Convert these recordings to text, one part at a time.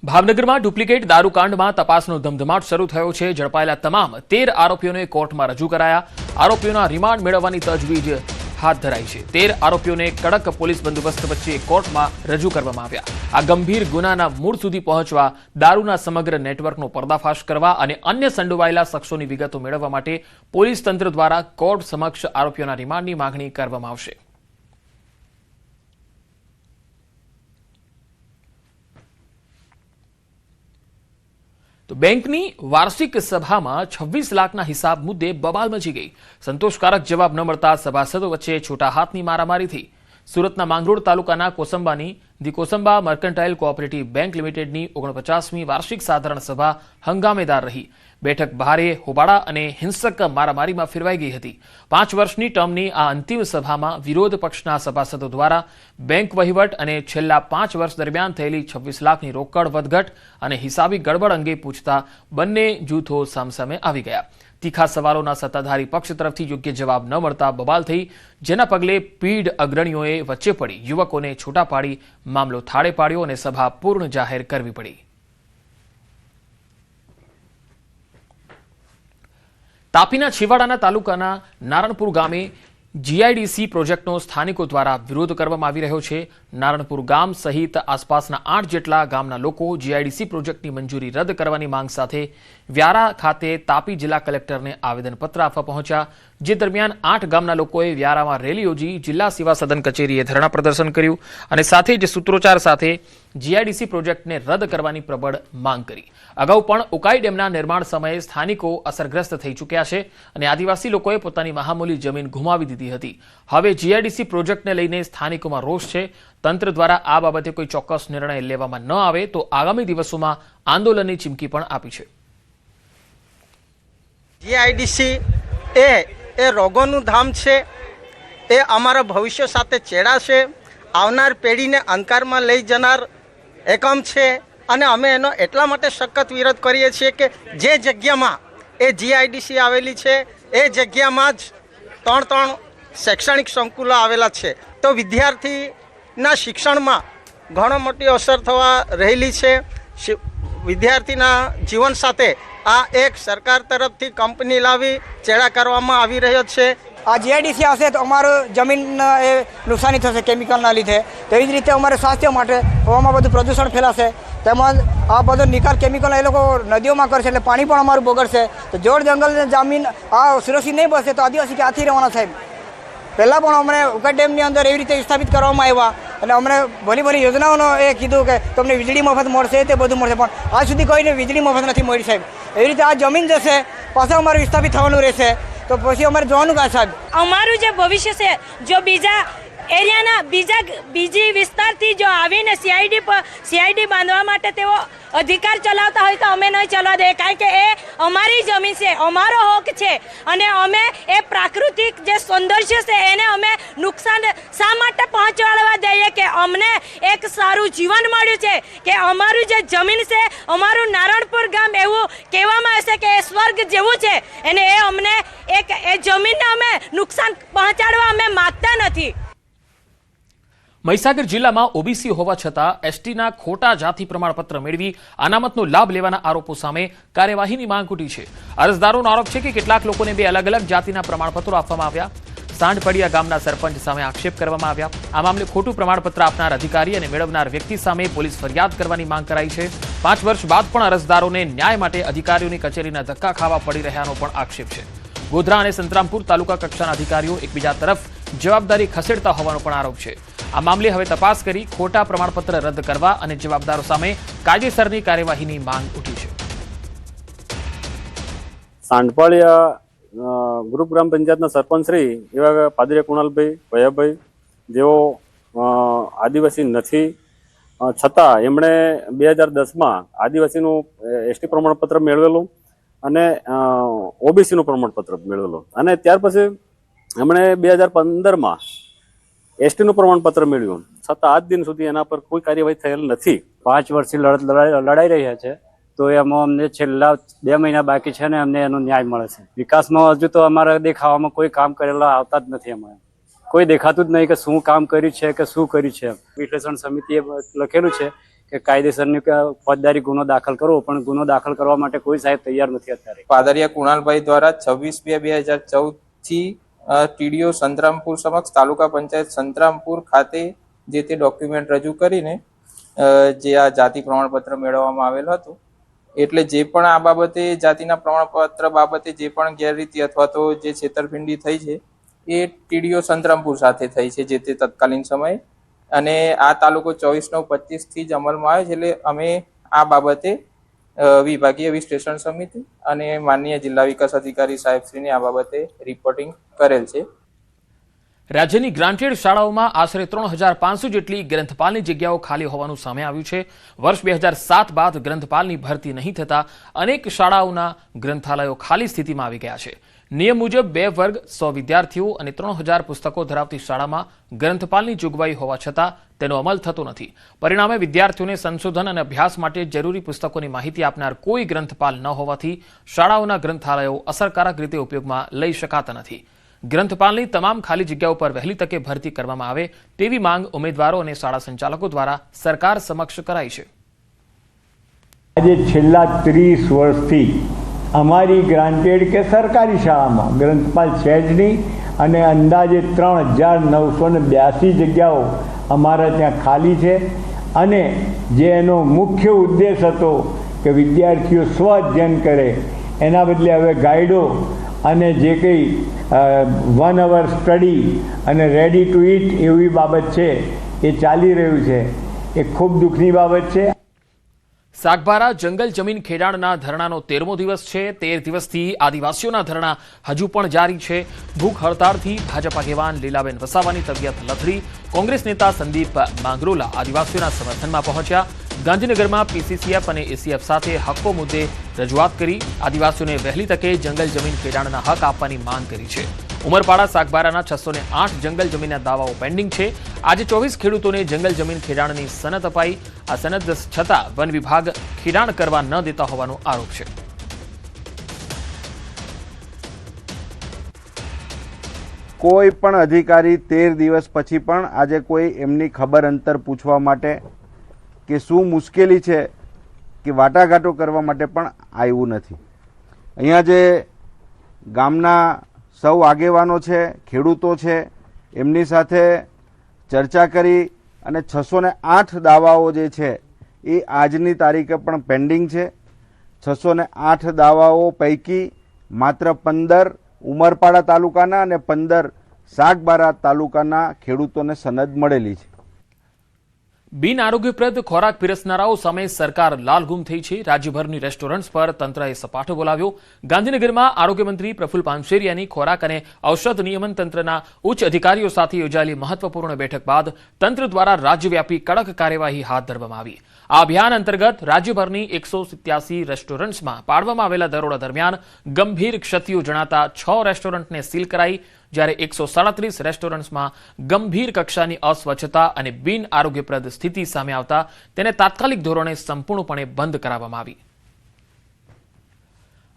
ભાવનગરમાં ડુપ્લિકેટ દારૂકાંડમાં તપાસનો ધમધમાટ શરૂ થયો છે। ઝડપાયેલા તમામ 13 આરોપીઓને કોર્ટમાં રજૂ કરાયા। આરોપીઓના રિમાન્ડ મેળવવાની તજવીજ હાથ ધરાઈ છે। 13 આરોપીઓને કડક પોલીસ બંદોબસ્ત વચ્ચે કોર્ટમાં રજૂ કરવામાં આવ્યા। આ ગંભીર ગુનાના મૂળ સુધી પહોંચવા, દારૂના સમગ્ર નેટવર્કનો પર્દાફાશ કરવા અને અન્ય સંડોવાયેલા શખ્સોની વિગતો મેળવવા માટે પોલીસ તંત્ર દ્વારા કોર્ટ સમક્ષ આરોપીઓના રિમાન્ડની માંગણી કરવામાં આવશે। तो बैंकनी वार्षिक सभा में 26 लाखना हिसाब मुद्दे बवाल मची गई। संतोषकारक जवाब न मळता सभासदों वच्चे छोटा हाथनी मारामारी थी। सूरतना मांगरोळ तालुकाना कोसंबानी दी कोसंबा मर्कंटाइल कोऑपरेटिव बैंक लिमिटेडनी 49મી वार्षिक साधारण सभा हंगामेदार रही। बैठक भारे होबाळा अने हिंसक मारामारीमां फेरवाई गई हती। 5 वर्षनी टर्मनी आ अंतिम सभामां विरोध पक्षना सभासदों द्वारा बैंक वहीवट अने छेल्ला 5 वर्ष दरमियान थयेली 26 लाखनी रोकड़ वधघट अने हिसाबी गड़बड़ अंगे पूछता बंने जूथो सामसामे आवी गया। तीखा सवालोना सत्ताधारी पक्ष तरफथी योग्य जवाब न मळता बवाल थई, जेना पगले पीढ़ अग्रणीओए वच्चे पड़ी युवकोने छूटा पाड़ी मामलो थाळे पाड्यो अने सभा पूर्ण जाहेर करवी पड़ी। तापीना छेवाड़ाना तालुकाना नारणपुर गामे जीआईडीसी प्रोजेक्टनो स्थानिको द्वारा विरोध करवामां आवी रह्यो छे। नारणपुर गाम सहित आसपासना 8 जेटला गामना लोको जीआईडीसी प्रोजेक्टनी मंजूरी रद्द करवानी मांग साथे व्यारा खाते तापी जिल्ला कलेक्टरने आवेदनपत्र आपवा पहोंच्या। जे दरमियान 8 गामना लोकोए व्यारामां रेली योजी जिल्ला सेवा सदन कचेरीए धरણા प्रदर्शन कर्યું અને સાથે જ સૂત્રોચ્ચાર સાથે જીઆઈડીસી પ્રોજેક્ટને રદ કરવાની પ્રબળ માંગ કરી। અગાઉ પણ ઉકાઈ ડેમના નિર્માણ સમયે સ્થાનિકો અસરગ્રસ્ત થઈ ચૂક્યા છે અને આદિવાસી લોકોએ પોતાની મહામૂલી જમીન ગુમાવી દીધી હતી। હવે જીઆઈડીસી પ્રોજેક્ટને લઈને સ્થાનિકોમાં રોષ છે। તંત્ર દ્વારા આ બાબતે કોઈ ચોક્કસ નિર્ણય લેવામાં ન આવે તો આગામી દિવસોમાં આંદોલનની ચીમકી પણ આપી છે। જીઆઈડીસી એ રોગોનું ધામ છે। એ અમારા ભવિષ્ય સાથે ચેડાશે, આવનાર પેઢીને અંધકારમાં લઈ જનાર એકમ છે અને અમે એનો એટલા માટે સખત વિરોધ કરીએ છીએ કે જે જગ્યામાં એ જીઆઈડીસી આવેલી છે એ જગ્યામાં જ 3 શૈક્ષણિક સંકુલો આવેલા છે, તો વિદ્યાર્થીના શિક્ષણમાં ઘણો મોટી અસર થવા રહેલી છે। વિદ્યાર્થીના જીવન સાથે આ એક સરકાર તરફથી કંપની લાવી ચેડા કરવામાં આવી રહ્યો છે। आ जीआईडीसी आशे तो अमर जमीन नुकसानी थशे केमिकलना लीधे, तो ए ज रीते अमरे स्वास्थ्य माटे हवामां बधुं प्रदूषण फैलाशे। तेमज आ बधो निकाल केमिकल ए लोको नदीओमां करशे એટલે पाणी पण अमारुं बगड़शे। तो जोड़ जंगल जमीन आ सुरक्षित नहीं बसशे तो आदिवासी क्यांथी रहेवाना साहेब। पहला पण अमने उकाई डेमनी अंदर एवी रीते स्थापित करवामां आव्या અને અમને ભલી ભલી યોજનાઓનો એ કીધું કે તમને વીજળી મફત મળશે, તે બધું મળશે, પણ આજ સુધી કોઈને વીજળી મફત નથી મળી સાહેબ। એવી રીતે આ જમીન જશે, પાછા અમારે વિસ્થાપિત થવાનું રહેશે, તો પછી અમારે જોવાનું કાં સાહેબ? અમારું જે ભવિષ્ય છે, જો બીજા એરિયાના બીજી વિસ્તારથી જો આવીને સીઆઈડી બાંધવા માટે તેઓ અધિકાર ચલાવતા હોય તો અમે નહીં ચલાવવા દઈએ, કારણ કે એ અમારી જમીન છે, અમારો હક છે અને અમે એ પ્રાકૃતિક જે સૌંદર્ય છે એને અમે નુકસાન શા માટે પહોંચાડવા દઈએ કે અમને એક સારું જીવન મળ્યું છે, કે અમારું જે જમીન છે, અમારું નારણપુર ગામ એવું કહેવામાં આવશે કે એ સ્વર્ગ જેવું છે અને એ અમને એ જમીનને અમે નુકસાન પહોંચાડવા અમે માગતા નથી। મહીસાગર જિલ્લામાં ઓબીસી હોવા છતાં એસટીના ખોટા જાતિ પ્રમાણપત્ર મેળવી અનામતનો લાભ લેવાના આરોપો સામે કાર્યવાહીની માંગ ઉઠી છે। અરજદારોનો આરોપ છે કે કેટલાક લોકોને 2 અલગ અલગ જાતિના પ્રમાણપત્રો આપવામાં આવ્યા। સાંઢપડિયા ગામના સરપંચ સામે આક્ષેપ કરવામાં આવ્યા। આ મામલે ખોટું પ્રમાણપત્ર આપનાર અધિકારી અને મેળવનાર વ્યક્તિ સામે પોલીસ ફરિયાદ કરવાની માંગ કરાઈ છે। 5 વર્ષ બાદ પણ અરજદારોને ન્યાય માટે અધિકારીઓની કચેરીના ધક્કા ખાવા પડી રહ્યાનો પણ આક્ષેપ છે। ગોધરા અને સંતરામપુર તાલુકા કક્ષાના અધિકારીઓ એકબીજા તરફ જવાબદારી ખસેડતા હોવાનો પણ આરોપ છે। આ મામલે હવે તપાસ કરી ખોટા પ્રમાણપત્ર રદ કરવા અને જવાબદારો સામે કાયદેસરની કાર્યવાહીની માંગ ઉઠી છે। સાંઢપાળિયા ગ્રુપ ગ્રામ પંચાયતના સરપંચ શ્રી એવા પાદરિયા કુણાલભાઈ ભયાભાઈ જેઓ આદિવાસી નથી છતાં એમણે 2010માં આદિવાસીનું એસટી પ્રમાણપત્ર મેળવેલું અને ઓબીસીનું પ્રમાણપત્ર મેળવેલું અને ત્યાર પછી એમણે 2015માં એસટીનું પ્રમાણપત્ર મેળવ્યું, છતાં આજ દિન સુધી એના પર કોઈ કાર્યવાહી થયેલ નથી। 5 વર્ષથી લડાઈ રહ્યા છે, તો એમાં અમને છેલ્લા 2 મહિના બાકી છે ને અમને એનો ન્યાય મળે છે। વિકાસમાં હજુ તો અમારા દેખાવામાં કોઈ કામ કરેલા આવતા જ નથી। અમારે કોઈ દેખાતું જ નહીં કે શું કામ કર્યું છે કે શું કર્યું છે। વિશ્લેષણ સમિતિએ લખેલું છે કે કાયદેસરની ફોજદારી ગુનો દાખલ કરવો, પણ ગુનો દાખલ કરવા માટે કોઈ સાહેબ તૈયાર નથી અત્યારે. પાદરિયા કુણાલભાઈ દ્વારા 26/2/2014 થી ટીડીઓ સંતરામપુર સમક્ષ તાલુકા પંચાયત સંતરામપુર ખાતે જે તે ડોક્યુમેન્ટ રજૂ કરીને જે આ જાતિ પ્રમાણપત્ર મેળવવામાં આવેલ હતું, એટલે જે પણ આ બાબતે જાતિના પ્રમાણપત્ર બાબતે જે પણ ગેરરીતિ અથવા તો જે છેતરપિંડી થઈ છે એ ટીડીઓ સંતરામપુર સાથે થઈ છે જે તે તત્કાલીન સમયે, અને આ તાલુકો 24/9/25 થી જ અમલમાં આવ્યો છે. એટલે અમે આ બાબતે વિભાગીય વિશ્લેષણ સમિતિ અને માનનીય જિલ્લા વિકાસ અધિકારી સાહેબશ્રીને આ બાબતે રિપોર્ટિંગ કરેલ છે. રાજ્યની ગ્રાન્ટેડ શાળાઓમાં આશરે 3500 જેટલી ગ્રંથપાલની જગ્યાઓ ખાલી હોવાનું સામે આવ્યું છે. વર્ષ 2007 બાદ ગ્રંથપાલની ભરતી નહીં થતા અનેક શાળાઓના ગ્રંથાલયો ખાલી સ્થિતિમાં આવી ગયા છે. નિયમ મુજબ 2 વર્ગ 100 વિદ્યાર્થીઓ અને 3000 પુસ્તકો ધરાવતી શાળામાં ગ્રંથપાલની જોગવાઈ હોવા છતાં તેનો અમલ થતો નથી. પરિણામે વિદ્યાર્થીઓને સંશોધન અને અભ્યાસ માટે જરૂરી પુસ્તકોની માહિતી આપનાર કોઈ ગ્રંથપાલ ન હોવાથી શાળાઓના ગ્રંથાલયો અસરકારક રીતે ઉપયોગમાં લઈ શકાતા નથી. ગ્રંથપાલની તમામ ખાલી જગ્યાઓ પર વહેલી તકે ભરતી કરવામાં આવે તેવી માંગ ઉમેદવારો અને શાળા સંચાલકો દ્વારા સરકાર સમક્ષ કરાઈ છે. આજે છેલ્લા 30 વર્ષથી અમારી ગ્રાન્ટેડ કે સરકારી શાળામાં ગ્રંથપાલ છે જ નહીં, અને અંદાજે 3982 જગ્યાઓ અમારા ત્યાં ખાલી છે. અને જે એનો મુખ્ય ઉદ્દેશ હતો કે વિદ્યાર્થીઓ સ્વ અધ્યયન કરે, એના બદલે હવે ગાઈડો અને જે કંઈ 1 hour સ્ટડી અને રેડી ટુ ઇટ એવી બાબત છે એ ચાલી રહ્યું છે, એ ખૂબ દુઃખની બાબત છે. સાગબારા જંગલ જમીન ખેડાણના ધરણાનો 13મો દિવસ છે. 13 દિવસથી આદિવાસીઓના ધરણા હજુ પણ જારી છે. ભૂખ હડતાળથી ભાજપ આગેવાન લીલાબેન વસાવાની તબિયત લથડી. કોંગ્રેસ નેતા સંદીપ માંગરોલા આદિવાસીઓના સમર્થનમાં પહોંચ્યા. ગાંધીનગરમાં પીસીસીએફ અને એસીએફ સાથે હક્કો મુદ્દે રજૂઆત કરી. આદિવાસીઓને વહેલી તકે જંગલ જમીન ખેડાણના હક આપવાની માંગ કરી છે. ઉમરપાડા સાગબારાના 608 જંગલ જમીનના દાવાઓ પેન્ડિંગ છે. આજે 24 ખેડૂતોને જંગલ જમીન ખેડાણની સનદ અપાઈ. આ સનદ છતાં વન વિભાગ ખેડાણ કરવા ન દેતા હોવાનો આરોપ છે. કોઈ પણ અધિકારી 13 દિવસ પછી પણ આજે કોઈ એમની ખબર અંતર પૂછવા માટે કે શું મુશ્કેલી છે કે વાટાઘાટો કરવા માટે પણ આવ્યું નથી. અહીંયા જે ગામના સૌ આગેવાનો છે, ખેડૂતો છે, એમની સાથે ચર્ચા કરી અને 608 દાવાઓ જે છે એ આજની તારીખે પણ પેન્ડિંગ છે. 608 દાવાઓ પૈકી માત્ર 15 ઉમરપાડા તાલુકાના અને 15 સાગબારા તાલુકાના ખેડૂતોને સનદ મળેલી છે. બિન આરોગ્યપ્રદ ખોરાક પીરસનારાઓ સામે સરકાર લાલઘુમ થઈ છે. રાજ્યભરની રેસ્ટોરન્ટ્સ પર તંત્રએ સપાટો બોલાવ્યો. ગાંધીનગરમાં આરોગ્યમંત્રી પ્રફુલ પાનસેરિયાની ખોરાક અને ઔષધ નિયમન તંત્રના ઉચ્ચ અધિકારીઓ સાથે યોજાયેલી મહત્વપૂર્ણ બેઠક બાદ તંત્ર દ્વારા રાજ્યવ્યાપી કડક કાર્યવાહી હાથ ધરવામાં આવી. આ અભિયાન અંતર્ગત રાજ્યભરની 187 રેસ્ટોરન્ટ્સમાં પાડવામાં આવેલા દરોડા દરમિયાન ગંભીર ક્ષતિઓ જણાતા 6 રેસ્ટોરન્ટને સીલ કરાઈ, જ્યારે 137 રેસ્ટોરન્ટ્સમાં ગંભીર કક્ષાની અસ્વચ્છતા અને બિન આરોગ્યપ્રદ સ્થિતિ સામે આવતા તેને તાત્કાલિક ધોરણે સંપૂર્ણપણે બંધ કરાવવામાં આવી.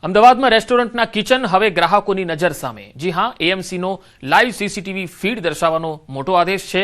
અમદાવાદમાં રેસ્ટોરન્ટના કિચન હવે ગ્રાહકોની નજર સામે. જી હા, એએમસીનો લાઈવ સીસીટીવી ફીડ દર્શાવવાનો મોટો આદેશ છે.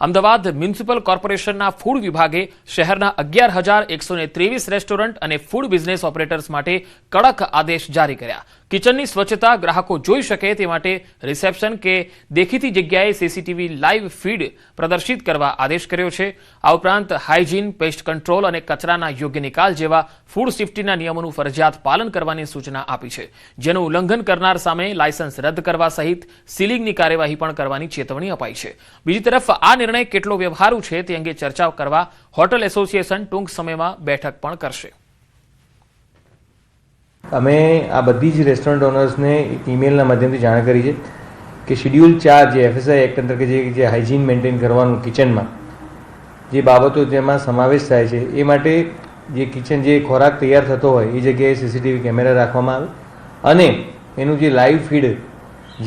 અમદાવાદ મ્યુનિસિપલ કોર્પોરેશનના ફૂડ વિભાગે શહેરના 11,123 રેસ્ટોરન્ટ અને ફૂડ બિઝનેસ ઓપરેટર્સ માટે કડક આદેશ જારી કર્યા. કિચનની સ્વચ્છતા ગ્રાહકો જોઈ શકે તે માટે રિસેપ્શન કે દેખીતી જગ્યાએ સીસીટીવી લાઈવ ફીડ પ્રદર્શિત કરવા આદેશ કર્યો છે. આ ઉપરાંત હાઇજીન, પેસ્ટ કંટ્રોલ અને કચરાના યોગ્ય નિકાલ જેવા ફૂડ સેફ્ટીના નિયમોનું ફરજિયાત પાલન કરવાની સૂચના આપી છે. જેનું ઉલ્લંઘન કરનાર સામે લાયસન્સ રદ કરવા સહિત સીલિંગની કાર્યવાહી પણ કરવાની ચેતવણી અપાઈ છે. બીજી તરફ આ નિર્ણય કેટલો વ્યવહારુ છે તે અંગે ચર્ચા કરવા હોટલ એસોસિએશન ટૂંક સમયમાં બેઠક પણ કરશે. અમે આ બધી જ રેસ્ટોરન્ટ ઓનર્સને એક ઈમેલના માધ્યમથી જાણ કરી છે કે શેડ્યુલ 4 જે એફએસઆઈ એક્ટ અંતર્ગત જે હાઇજીન મેન્ટેન કરવાનું કિચનમાં જે બાબતો જેમાં સમાવેશ થાય છે એ માટે જે કિચન જે ખોરાક તૈયાર થતો હોય એ જગ્યાએ સીસીટીવી કેમેરા રાખવામાં આવે અને એનું જે લાઈવ ફીડ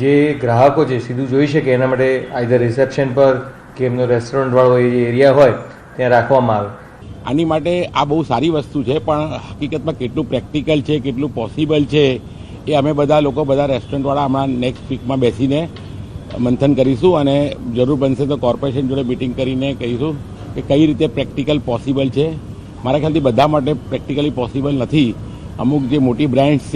જે ગ્રાહકો છે સીધું જોઈ શકે એના માટે આઈધર રિસેપ્શન પર કે એમનો રેસ્ટોરન્ટવાળો એ જે એરિયા હોય ત્યાં રાખવામાં આવે. આની માટે આ બહુ સારી વસ્તુ છે, પણ હકીકતમાં કેટલું પ્રેક્ટિકલ છે, કેટલું પોસિબલ છે એ અમે બધા લોકો, બધા રેસ્ટોરન્ટવાળા હમણાં નેક્સ્ટ વીકમાં બેસીને મંથન કરીશું અને જરૂર બનશે તો કોર્પોરેશન જોડે મિટિંગ કરીને કહીશું કે કઈ રીતે પ્રેક્ટિકલ પોસિબલ છે મારા ખ્યાલથી બધા માટે પ્રેક્ટિકલી પોસિબલ નથી. અમુક જે મોટી બ્રાન્ડ્સ છે